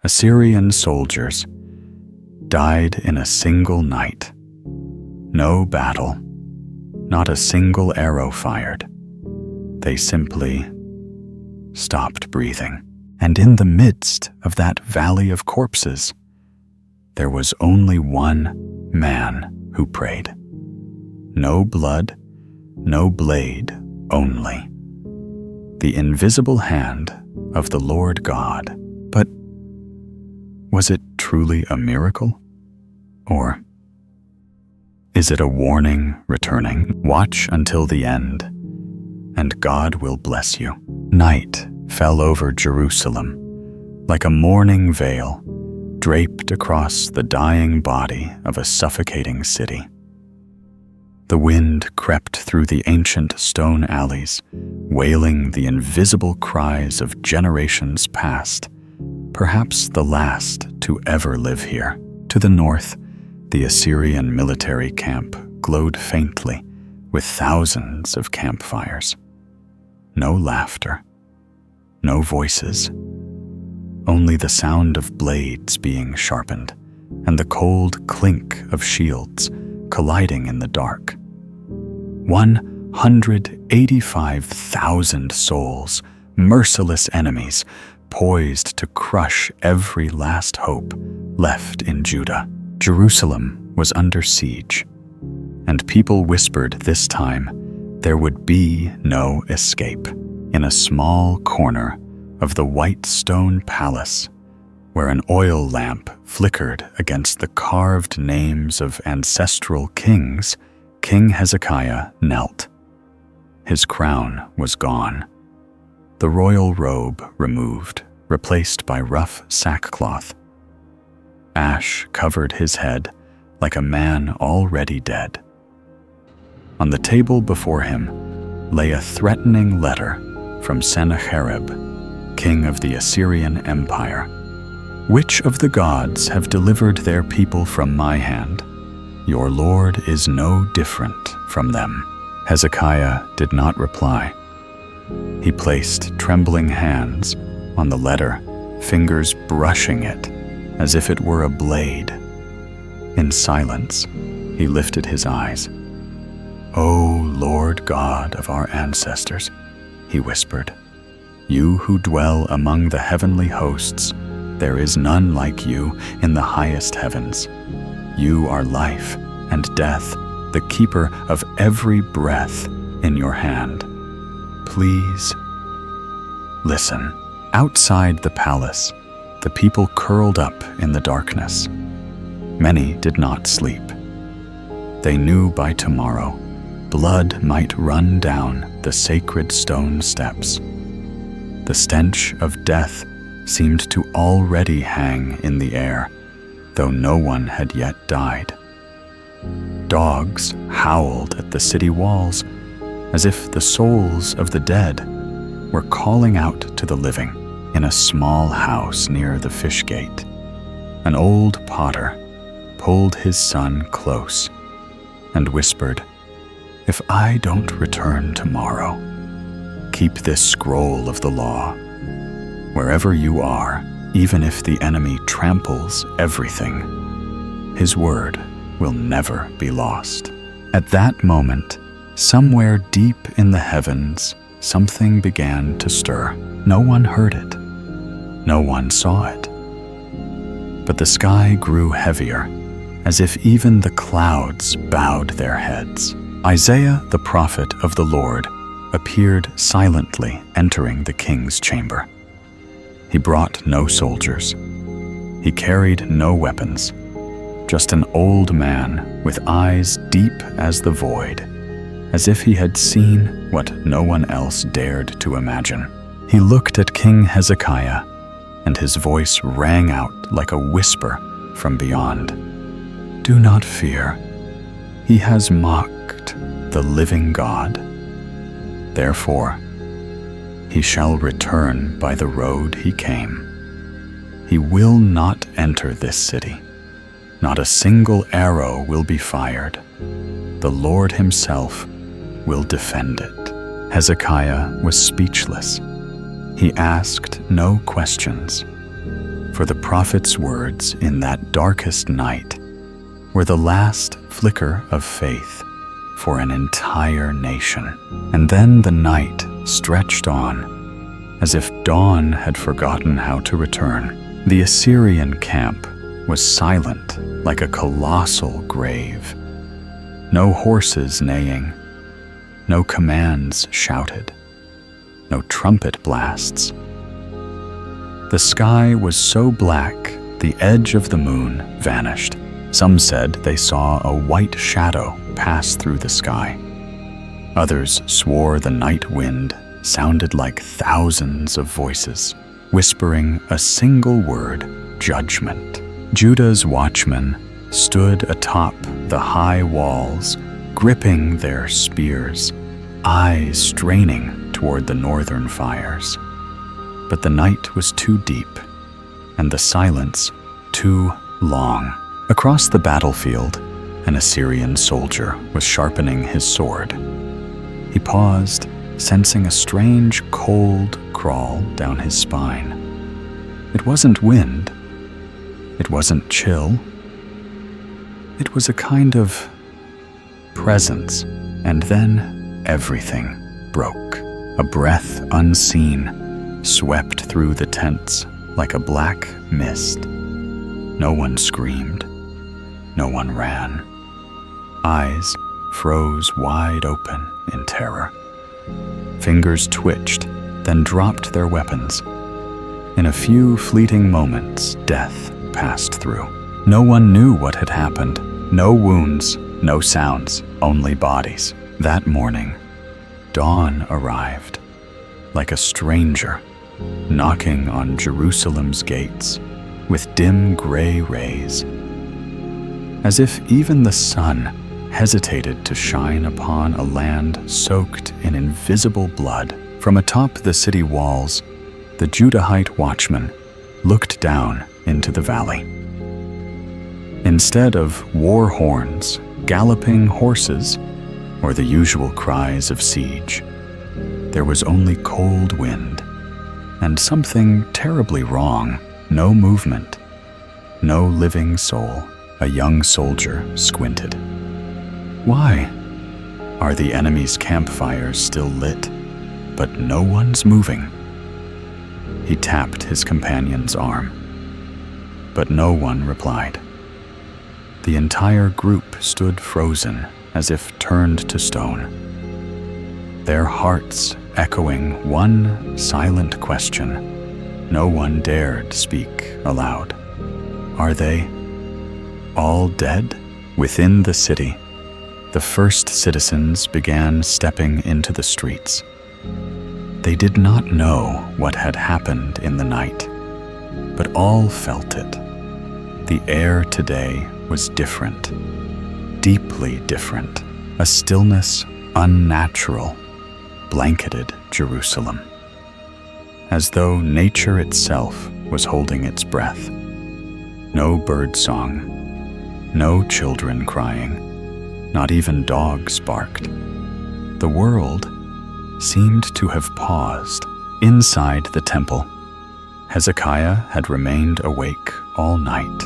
Assyrian soldiers died in a single night. No battle, not a single arrow fired. They simply stopped breathing. And in the midst of that valley of corpses, there was only one man who prayed. No blood, no blade, only the invisible hand of the Lord God. But was it truly a miracle? Or is it a warning returning? Watch until the end, and God will bless you. Night fell over Jerusalem like a mourning veil draped across the dying body of a suffocating city. The wind crept through the ancient stone alleys, wailing the invisible cries of generations past, perhaps the last to ever live here. To the north, the Assyrian military camp glowed faintly with thousands of campfires. No laughter, no voices, only the sound of blades being sharpened and the cold clink of shields colliding in the dark. 185,000 souls, merciless enemies, poised to crush every last hope left in Judah. Jerusalem was under siege, and people whispered this time there would be no escape. In a small corner of the white stone palace, where an oil lamp flickered against the carved names of ancestral kings, King Hezekiah knelt. His crown was gone, the royal robe removed, replaced by rough sackcloth. Ash covered his head like a man already dead. On the table before him lay a threatening letter from Sennacherib, king of the Assyrian Empire. Which of the gods have delivered their people from my hand? Your Lord is no different from them. Hezekiah did not reply. He placed trembling hands on the letter, fingers brushing it as if it were a blade. In silence, he lifted his eyes. "O Lord God of our ancestors," he whispered, "you who dwell among the heavenly hosts, there is none like you in the highest heavens. You are life and death, the keeper of every breath in your hand. Please listen." Outside the palace, the people curled up in the darkness. Many did not sleep. They knew by tomorrow, blood might run down the sacred stone steps. The stench of death seemed to already hang in the air, though no one had yet died. Dogs howled at the city walls as if the souls of the dead were calling out to the living. In a small house near the fish gate, an old potter pulled his son close and whispered, "If I don't return tomorrow, keep this scroll of the law. Wherever you are, even if the enemy tramples everything, his word will never be lost." At that moment, somewhere deep in the heavens, something began to stir. No one heard it. No one saw it. But the sky grew heavier, as if even the clouds bowed their heads. Isaiah, the prophet of the Lord, appeared silently entering the king's chamber. He brought no soldiers. He carried no weapons, just an old man with eyes deep as the void, as if he had seen what no one else dared to imagine. He looked at King Hezekiah, and his voice rang out like a whisper from beyond. "Do not fear. He has mocked the living God. Therefore, he shall return by the road he came. He will not enter this city. Not a single arrow will be fired. The Lord himself will defend it." Hezekiah was speechless. He asked no questions, for the prophet's words in that darkest night were the last flicker of faith for an entire nation. And then the night stretched on, as if dawn had forgotten how to return. The Assyrian camp was silent like a colossal grave. No horses neighing, no commands shouted, no trumpet blasts. The sky was so black, the edge of the moon vanished. Some said they saw a white shadow pass through the sky. Others swore the night wind sounded like thousands of voices, whispering a single word: judgment. Judah's watchmen stood atop the high walls, gripping their spears, eyes straining toward the northern fires. But the night was too deep, and the silence too long. Across the battlefield, an Assyrian soldier was sharpening his sword. He paused, sensing a strange cold crawl down his spine. It wasn't wind. It wasn't chill. It was a kind of presence, and then everything broke. A breath unseen swept through the tents like a black mist. No one screamed. No one ran. Eyes froze wide open in terror. Fingers twitched, then dropped their weapons. In a few fleeting moments, death passed through. No one knew what had happened. No wounds, no sounds, only bodies. That morning, dawn arrived, like a stranger, knocking on Jerusalem's gates with dim gray rays, as if even the sun hesitated to shine upon a land soaked in invisible blood. From atop the city walls, the Judahite watchman looked down into the valley. Instead of war horns, galloping horses, or the usual cries of siege, there was only cold wind and something terribly wrong. No movement, no living soul. A young soldier squinted. Why? Are the enemy's campfires still lit, but no one's moving? He tapped his companion's arm, but no one replied. The entire group stood frozen, as if turned to stone, their hearts echoing one silent question. No one dared speak aloud. Are they all dead? Within the city, the first citizens began stepping into the streets. They did not know what had happened in the night, but all felt it. The air today was different, deeply different. A stillness unnatural blanketed Jerusalem, as though nature itself was holding its breath. No bird song, no children crying, not even dogs barked. The world seemed to have paused. Inside the temple, Hezekiah had remained awake all night.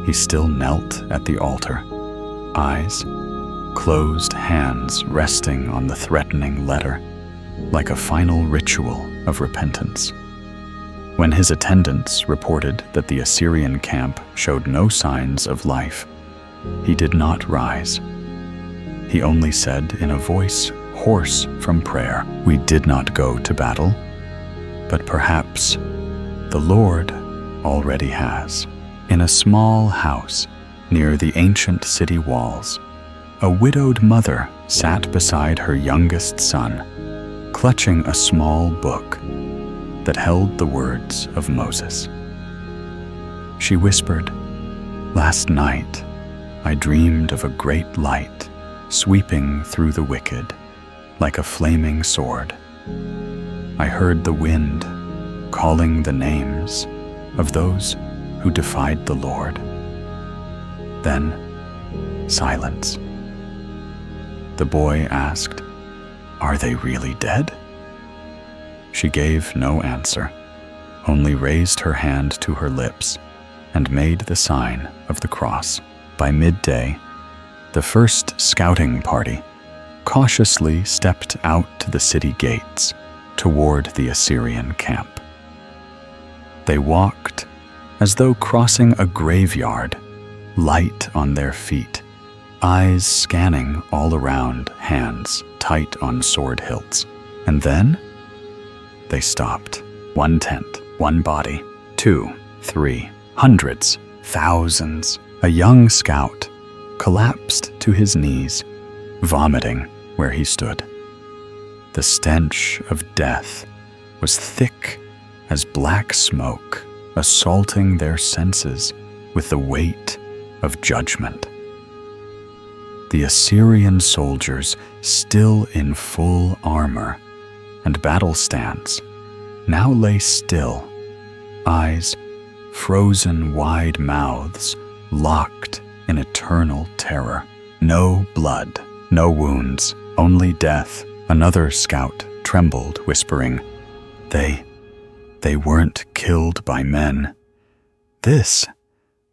He still knelt at the altar, eyes closed, hands resting on the threatening letter, like a final ritual of repentance. When his attendants reported that the Assyrian camp showed no signs of life, he did not rise. He only said in a voice hoarse from prayer, "We did not go to battle, but perhaps the Lord already has." In a small house near the ancient city walls, a widowed mother sat beside her youngest son, clutching a small book that held the words of Moses. She whispered, "Last night, I dreamed of a great light sweeping through the wicked like a flaming sword. I heard the wind calling the names of those who defied the Lord." Then, silence. The boy asked, "Are they really dead?" She gave no answer, only raised her hand to her lips and made the sign of the cross. By midday, the first scouting party cautiously stepped out to the city gates toward the Assyrian camp. They walked as though crossing a graveyard, light on their feet, eyes scanning all around, hands tight on sword hilts. And then they stopped. 1 tent, 1 body, 2, 3, hundreds, thousands. A young scout collapsed to his knees, vomiting where he stood. The stench of death was thick as black smoke, assaulting their senses with the weight of judgment. The Assyrian soldiers, still in full armor and battle stance, now lay still, eyes frozen, wide mouths locked in eternal terror. No blood, no wounds, only death. Another scout trembled, whispering, They weren't killed by men. This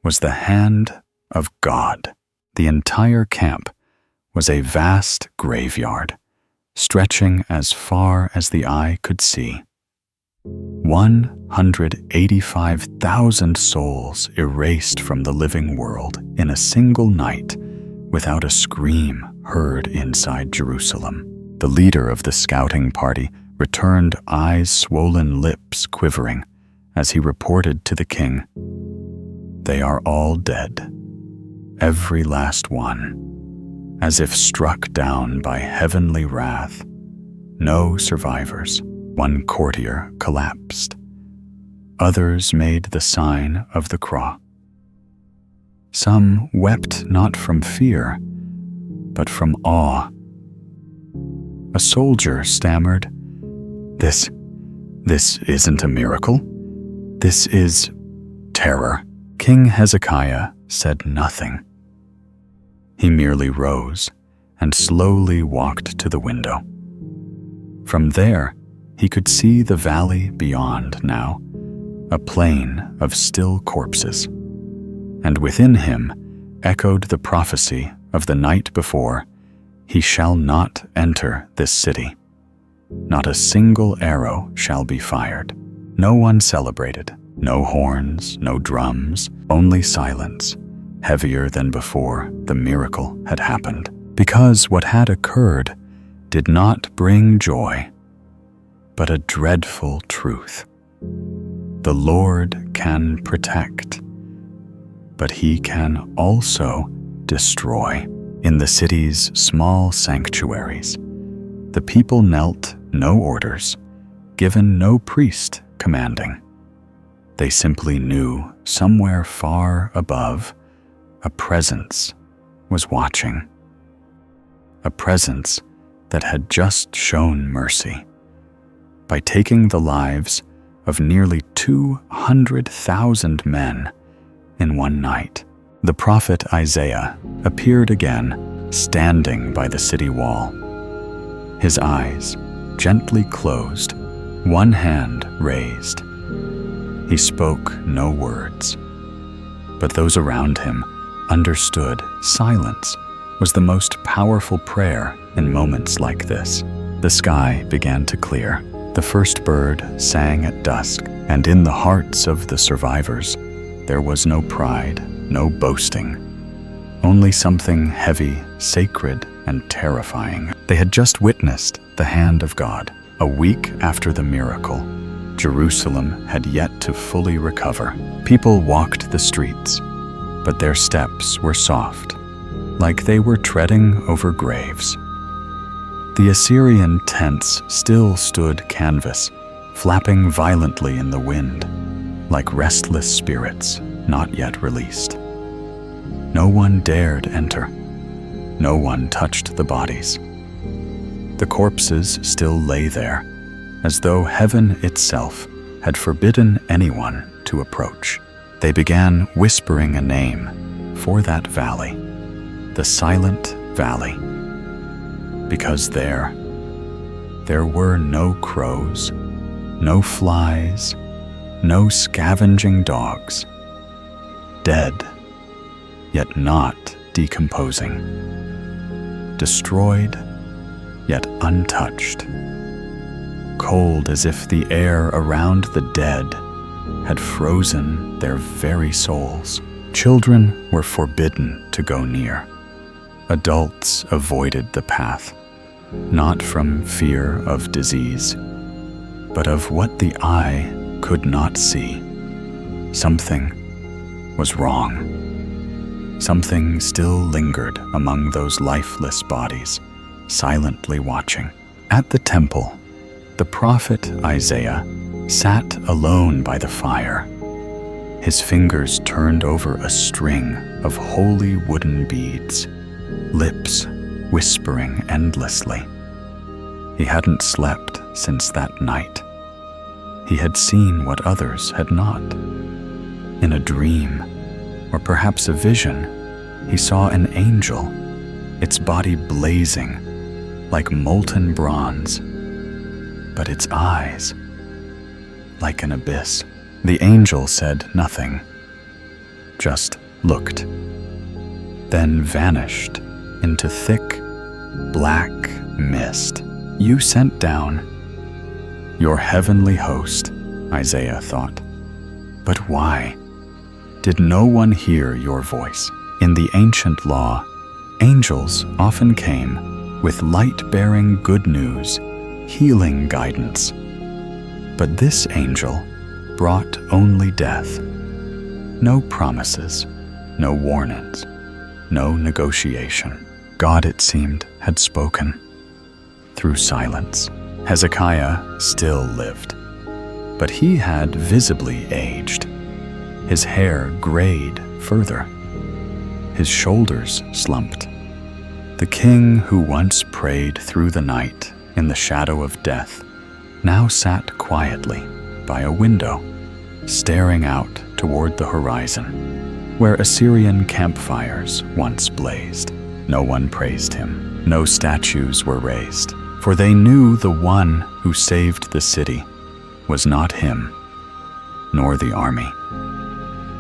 was the hand of God. The entire camp was a vast graveyard, stretching as far as the eye could see. 185,000 souls erased from the living world in a single night, without a scream heard inside Jerusalem. The leader of the scouting party returned, eyes swollen, lips quivering, as he reported to the king, "They are all dead, every last one, as if struck down by heavenly wrath. No survivors." One courtier collapsed. Others made the sign of the cross. Some wept not from fear, but from awe. A soldier stammered, This isn't a miracle. This is terror." King Hezekiah said nothing. He merely rose and slowly walked to the window. From there, he could see the valley beyond now, a plain of still corpses. And within him echoed the prophecy of the night before, "He shall not enter this city. Not a single arrow shall be fired." No one celebrated, no horns, no drums, only silence, heavier than before the miracle had happened. Because what had occurred did not bring joy, but a dreadful truth. The Lord can protect, but he can also destroy. In the city's small sanctuaries, the people knelt, no orders, given no priest commanding. They simply knew somewhere far above, a presence was watching. A presence that had just shown mercy by taking the lives of nearly 200,000 men in one night. The prophet Isaiah appeared again, standing by the city wall. His eyes gently closed, one hand raised. He spoke no words, but those around him understood silence was the most powerful prayer in moments like this. The sky began to clear. The first bird sang at dusk, and in the hearts of the survivors, there was no pride, no boasting, only something heavy, sacred, and terrifying. They had just witnessed the hand of God. A week after the miracle, Jerusalem had yet to fully recover. People walked the streets, but their steps were soft, like they were treading over graves. The Assyrian tents still stood canvas, flapping violently in the wind, like restless spirits not yet released. No one dared enter. No one touched the bodies. The corpses still lay there, as though heaven itself had forbidden anyone to approach. They began whispering a name for that valley, the Silent Valley, because there were no crows, no flies, no scavenging dogs. Dead, yet not decomposing. Destroyed, yet untouched. Cold as if the air around the dead had frozen their very souls. Children were forbidden to go near. Adults avoided the path, not from fear of disease, but of what the eye could not see. Something was wrong. Something still lingered among those lifeless bodies, silently watching. At the temple, the prophet Isaiah sat alone by the fire, his fingers turned over a string of holy wooden beads, lips whispering endlessly. He hadn't slept since that night. He had seen what others had not. In a dream, or perhaps a vision, he saw an angel, its body blazing like molten bronze, but its eyes like an abyss. The angel said nothing, just looked, then vanished into thick, black mist. You sent down your heavenly host, Isaiah thought. But why? Did no one hear your voice? In the ancient law, angels often came with light-bearing good news, healing guidance. But this angel brought only death. No promises, no warnings, no negotiation. God, it seemed, had spoken. Through silence, Hezekiah still lived, but he had visibly aged. His hair grayed further. His shoulders slumped. The king who once prayed through the night in the shadow of death now sat quietly by a window, staring out toward the horizon, where Assyrian campfires once blazed. No one praised him. No statues were raised, for they knew the one who saved the city was not him, nor the army.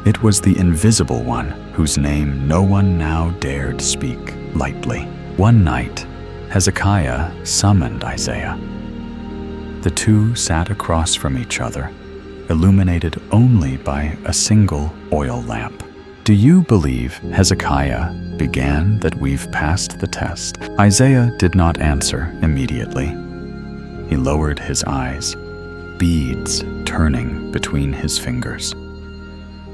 It was the invisible one whose name no one now dared speak lightly. One night, Hezekiah summoned Isaiah. The two sat across from each other, illuminated only by a single oil lamp. Do you believe, Hezekiah began, that we've passed the test? Isaiah did not answer immediately. He lowered his eyes, beads turning between his fingers.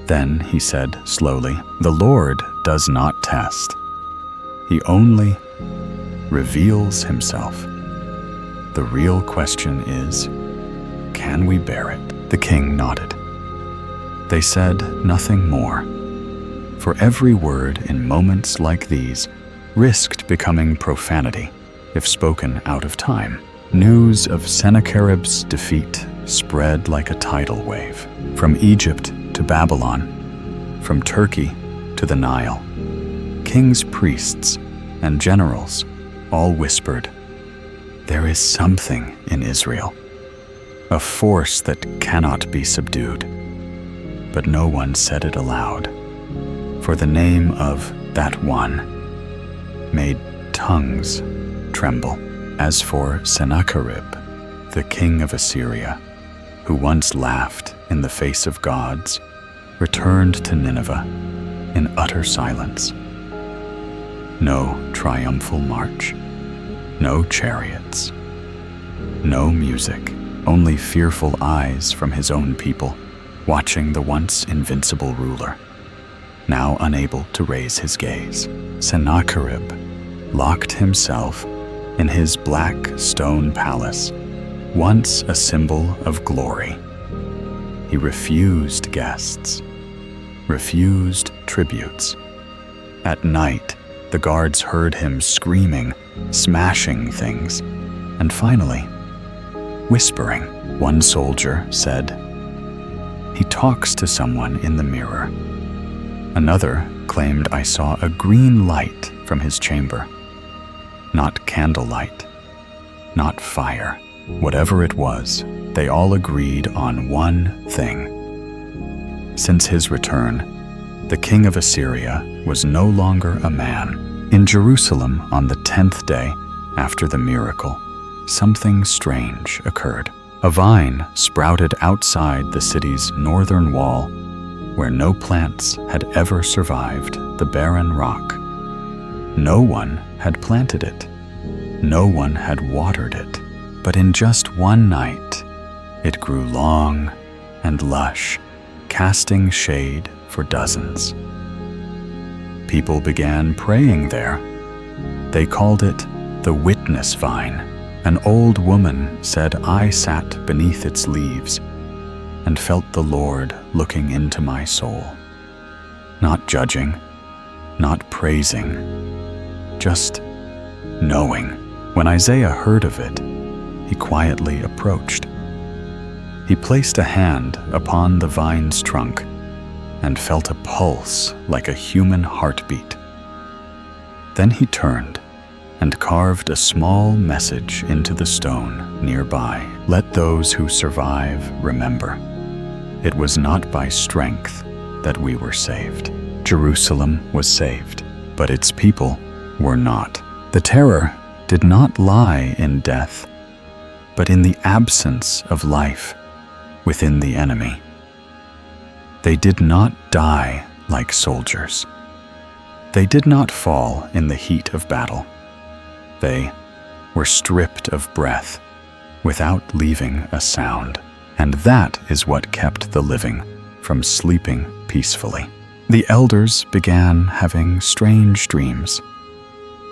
Then he said slowly, "The Lord does not test. He only reveals himself. The real question is, can we bear it?" The king nodded. They said nothing more, for every word in moments like these risked becoming profanity if spoken out of time. News of Sennacherib's defeat spread like a tidal wave, from Egypt to Babylon, from Turkey to the Nile. Kings, priests, and generals all whispered, "There is something in Israel, a force that cannot be subdued." But no one said it aloud, for the name of that one made tongues tremble. As for Sennacherib, the king of Assyria, who once laughed in the face of gods, returned to Nineveh in utter silence. No triumphal march, no chariots, no music, only fearful eyes from his own people, watching the once invincible ruler, now unable to raise his gaze. Sennacherib locked himself in his black stone palace, once a symbol of glory. He refused guests, refused tributes. At night, the guards heard him screaming, smashing things, and finally, whispering. One soldier said, "He talks to someone in the mirror." Another claimed, "I saw a green light from his chamber." Not candlelight, not fire. Whatever it was, they all agreed on one thing. Since his return, the king of Assyria was no longer a man. In Jerusalem, on the 10th day after the miracle, something strange occurred. A vine sprouted outside the city's northern wall, where no plants had ever survived the barren rock. No one had planted it. No one had watered it. But in just one night, it grew long and lush, casting shade for dozens. People began praying there. They called it the witness vine. An old woman said, "I sat beneath its leaves and felt the Lord looking into my soul." Not judging, not praising, just knowing. When Isaiah heard of it, he quietly approached. He placed a hand upon the vine's trunk and felt a pulse like a human heartbeat. Then he turned and carved a small message into the stone nearby. "Let those who survive remember, it was not by strength that we were saved." Jerusalem was saved, but its people were not. The terror did not lie in death, but in the absence of life within the enemy. They did not die like soldiers. They did not fall in the heat of battle. They were stripped of breath without leaving a sound, and that is what kept the living from sleeping peacefully. The elders began having strange dreams.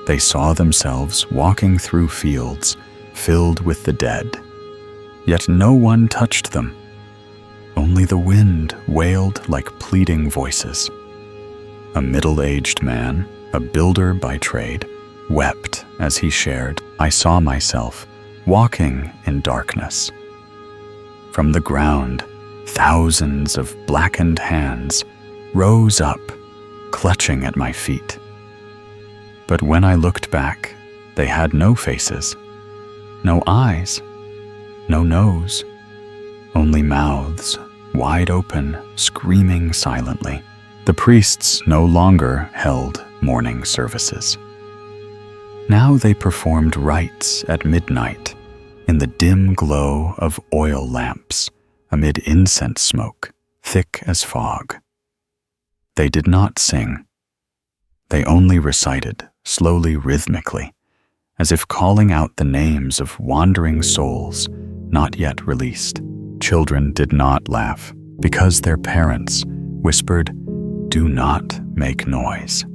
They saw themselves walking through fields filled with the dead, yet no one touched them. Only the wind wailed like pleading voices. A middle-aged man, a builder by trade, wept as he shared, "I saw myself walking in darkness. From the ground, thousands of blackened hands rose up, clutching at my feet. But when I looked back, they had no faces, no eyes, no nose, only mouths wide open, screaming silently." The priests no longer held morning services. Now they performed rites at midnight in the dim glow of oil lamps amid incense smoke, thick as fog. They did not sing. They only recited, slowly, rhythmically, as if calling out the names of wandering souls not yet released. Children did not laugh because their parents whispered, "Do not make noise."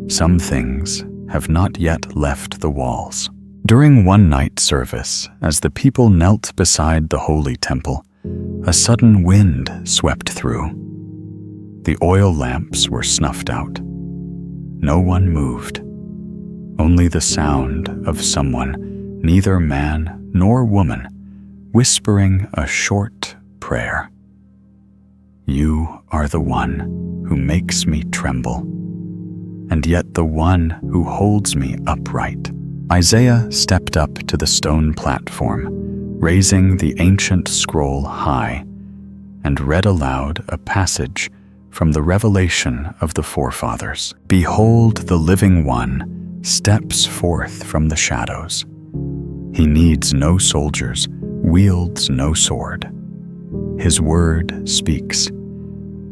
Some things have not yet left the walls. During one night service, as the people knelt beside the holy temple, a sudden wind swept through. The oil lamps were snuffed out. No one moved. Only the sound of someone, neither man nor woman, whispering a short prayer. "You are the one who makes me tremble, and yet the one who holds me upright." Isaiah stepped up to the stone platform, raising the ancient scroll high, and read aloud a passage from the revelation of the forefathers. "Behold, the living one steps forth from the shadows. He needs no soldiers, wields no sword. His word speaks,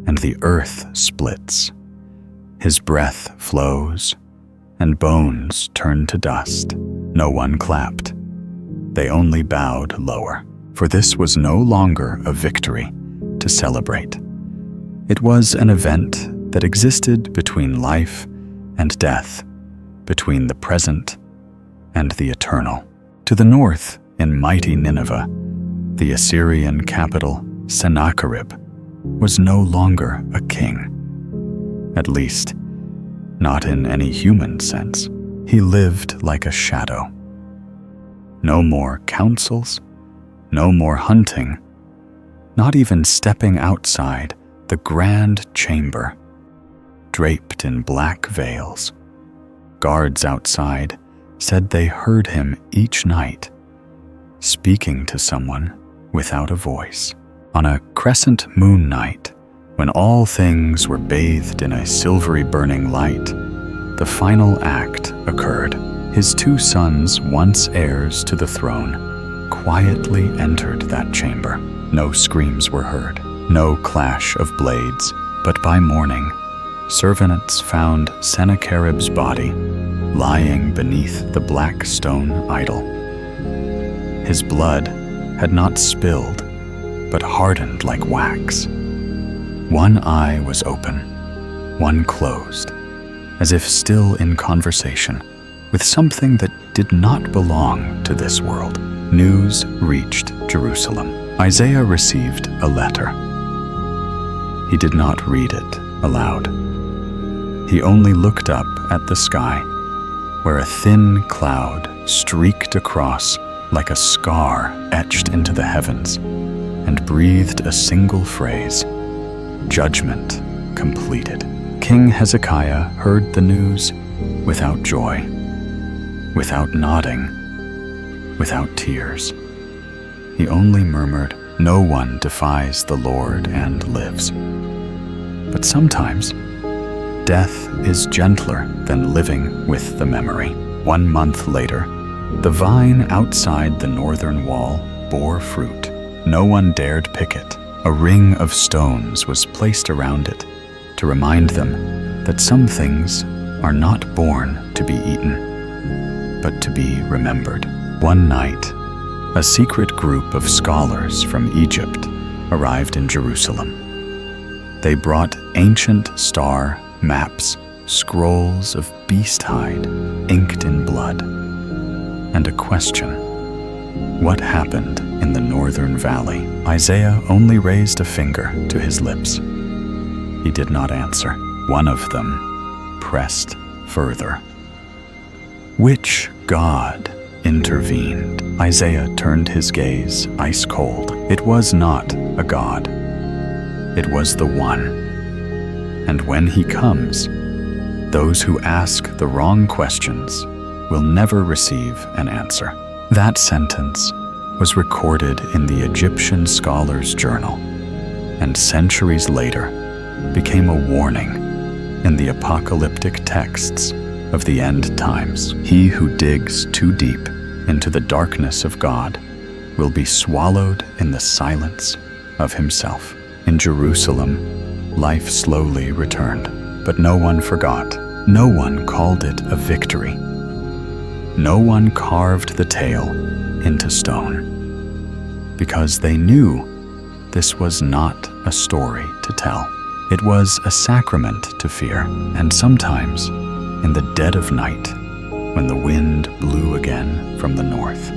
and the earth splits. His breath flows, and bones turn to dust." No one clapped. They only bowed lower, for this was no longer a victory to celebrate. It was an event that existed between life and death, between the present and the eternal. To the north, in mighty Nineveh, the Assyrian capital, Sennacherib, was no longer a king. At least, not in any human sense. He lived like a shadow. No more councils, no more hunting, not even stepping outside the grand chamber, draped in black veils. Guards outside said they heard him each night, speaking to someone without a voice. On a crescent moon night, When all things were bathed in a silvery burning light, the final act occurred. His two sons, once heirs to the throne, quietly entered that chamber. No screams were heard, no clash of blades, but by morning, servants found Sennacherib's body lying beneath the black stone idol. His blood had not spilled, but hardened like wax. One eye was open, one closed, as if still in conversation with something that did not belong to this world. News reached Jerusalem. Isaiah received a letter. He did not read it aloud. He only looked up at the sky, where a thin cloud streaked across like a scar etched into the heavens, and breathed a single phrase: judgment completed. King Hezekiah heard the news without joy, without nodding, without tears. He only murmured, "No one defies the Lord and lives." But sometimes, death is gentler than living with the memory. 1 month later, the vine outside the northern wall bore fruit. No one dared pick it. A ring of stones was placed around it to remind them that some things are not born to be eaten, but to be remembered. One night, a secret group of scholars from Egypt arrived in Jerusalem. They brought ancient star maps, scrolls of beast hide inked in blood, and a question: what happened in the northern valley? Isaiah only raised a finger to his lips. He did not answer. One of them pressed further. Which God intervened? Isaiah turned his gaze ice cold. It was not a God. It was the One. And when he comes, those who ask the wrong questions will never receive an answer. That sentence was recorded in the Egyptian scholar's journal, and centuries later became a warning in the apocalyptic texts of the end times. He who digs too deep into the darkness of God will be swallowed in the silence of himself. In Jerusalem, life slowly returned, but no one forgot. No one called it a victory. No one carved the tale into stone, because they knew this was not a story to tell. It was a sacrament to fear, and sometimes, in the dead of night, when the wind blew again from the north,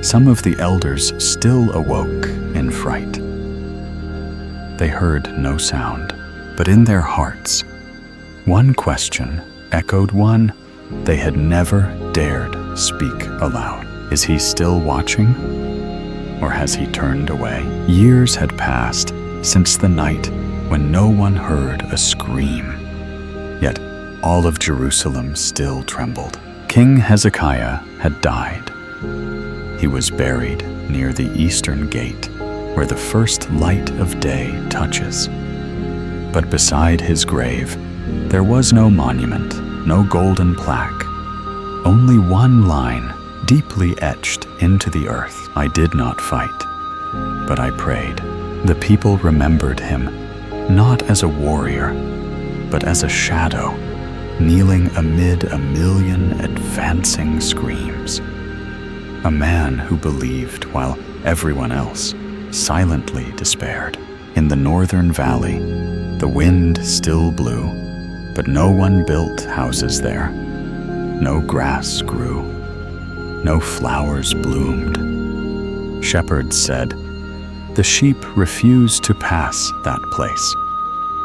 some of the elders still awoke in fright. They heard no sound, but in their hearts, one question echoed one they had never dared speak aloud. Is he still watching? Or has he turned away? Years had passed since the night when no one heard a scream. Yet all of Jerusalem still trembled. King Hezekiah had died. He was buried near the eastern gate, where the first light of day touches. But beside his grave, there was no monument, no golden plaque, only one line deeply etched into the earth: I did not fight, but I prayed. The people remembered him, not as a warrior, but as a shadow, kneeling amid a million advancing screams. A man who believed while everyone else silently despaired. In the northern valley, the wind still blew, but no one built houses there. No grass grew. No flowers bloomed. Shepherds said, "The sheep refuse to pass that place.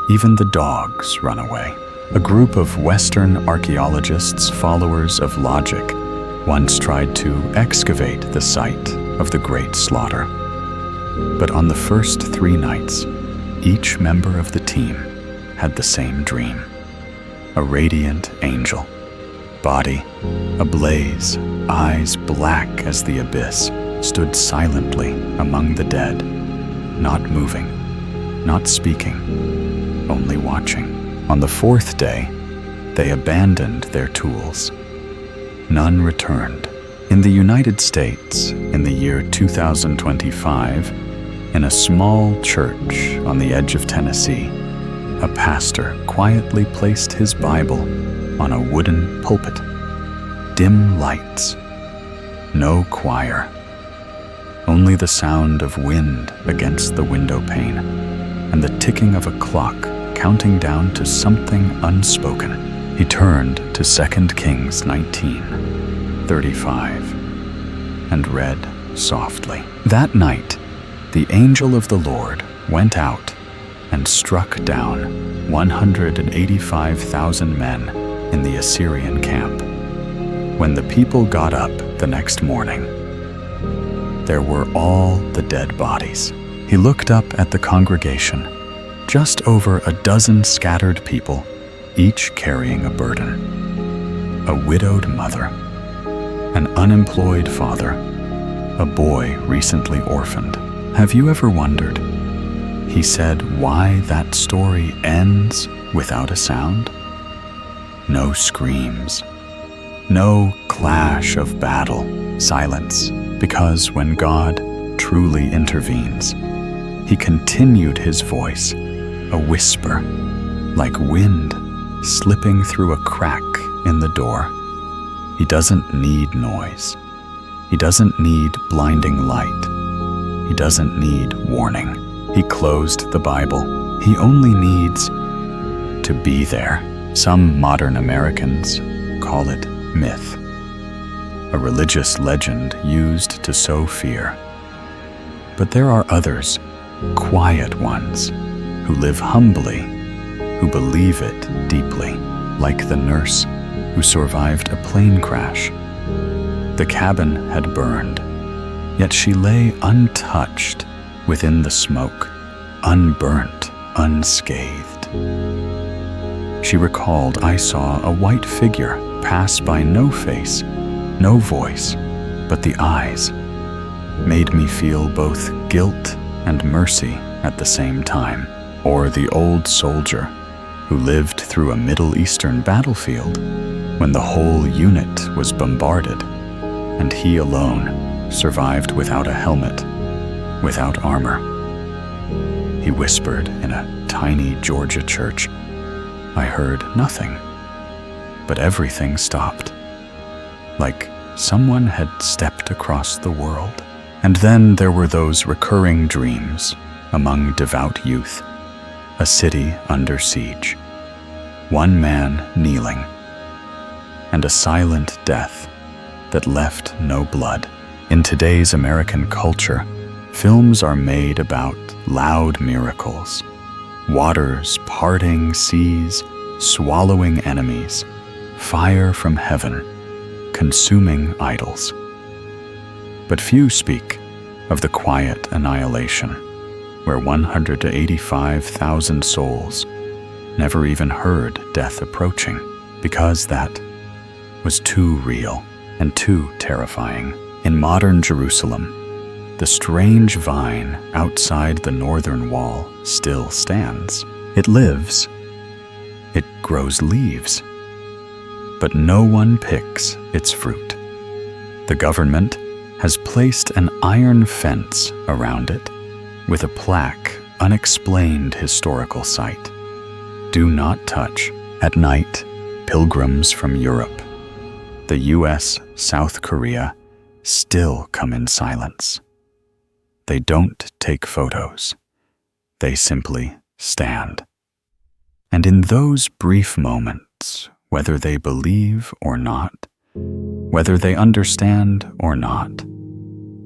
Even the dogs run away." A group of Western archaeologists, followers of logic, once tried to excavate the site of the Great Slaughter. But on the first 3 nights, each member of the team had the same dream. A radiant angel, body ablaze, eyes black as the abyss, stood silently among the dead, not moving, not speaking, only watching. On the fourth day, they abandoned their tools. None returned. In the United States, in the year 2025, in a small church on the edge of Tennessee, a pastor quietly placed his Bible on a wooden pulpit. Dim lights, no choir, only the sound of wind against the window pane and the ticking of a clock counting down to something unspoken. He turned to 2 Kings 19:35 and read softly. That night, the angel of the Lord went out and struck down 185,000 men in the Assyrian camp. When the people got up the next morning, there were all the dead bodies. He looked up at the congregation, just over a dozen scattered people, each carrying a burden. A widowed mother, an unemployed father, a boy recently orphaned. Have you ever wondered, he said, why that story ends without a sound? No screams, no clash of battle, silence, because when God truly intervenes, he continued his voice, a whisper, like wind slipping through a crack in the door. He doesn't need noise. He doesn't need blinding light. He doesn't need warning. He closed the Bible. He only needs to be there. Some modern Americans call it myth, a religious legend used to sow fear. But there are others, quiet ones, who live humbly, who believe it deeply, like the nurse who survived a plane crash. The cabin had burned, yet she lay untouched within the smoke, unburnt, unscathed. She recalled, I saw a white figure pass by, no face, no voice, but the eyes made me feel both guilt and mercy at the same time. Or the old soldier who lived through a Middle Eastern battlefield when the whole unit was bombarded, and he alone survived without a helmet, without armor. He whispered in a tiny Georgia church, I heard nothing, but everything stopped, like someone had stepped across the world. And then there were those recurring dreams among devout youth, a city under siege, one man kneeling, and a silent death that left no blood. In today's American culture, films are made about loud miracles, waters parting seas, swallowing enemies, fire from heaven, consuming idols. But few speak of the quiet annihilation, where 185,000 souls never even heard death approaching, because that was too real and too terrifying. In modern Jerusalem, the strange vine outside the northern wall still stands. It lives. It grows leaves. But no one picks its fruit. The government has placed an iron fence around it with a plaque, unexplained historical site. Do not touch. At night, pilgrims from Europe, the US, South Korea, still come in silence. They don't take photos. They simply stand. And in those brief moments, whether they believe or not, whether they understand or not,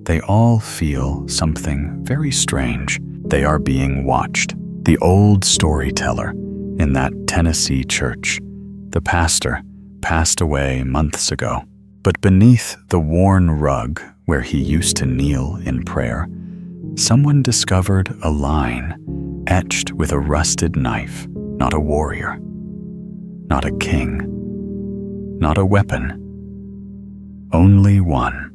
they all feel something very strange. They are being watched. The old storyteller in that Tennessee church, the pastor, passed away months ago. But beneath the worn rug where he used to kneel in prayer, someone discovered a line etched with a rusted knife. Not a warrior, not a king, not a weapon, only one.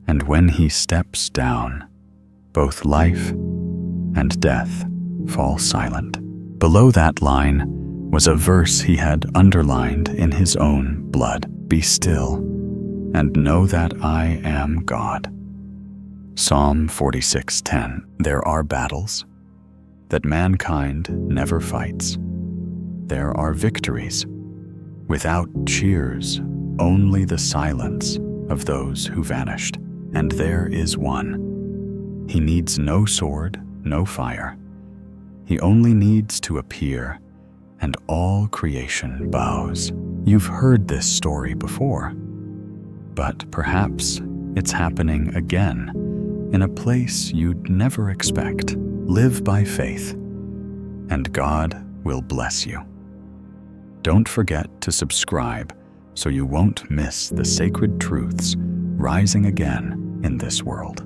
And when he steps down, both life and death fall silent. Below that line was a verse he had underlined in his own blood. Be still and know that I am God. Psalm 46:10. There are battles that mankind never fights. There are victories without cheers, only the silence of those who vanished. And there is one. He needs no sword, no fire. He only needs to appear, and all creation bows. You've heard this story before, but perhaps it's happening again in a place you'd never expect. Live by faith, and God will bless you. Don't forget to subscribe so you won't miss the sacred truths rising again in this world.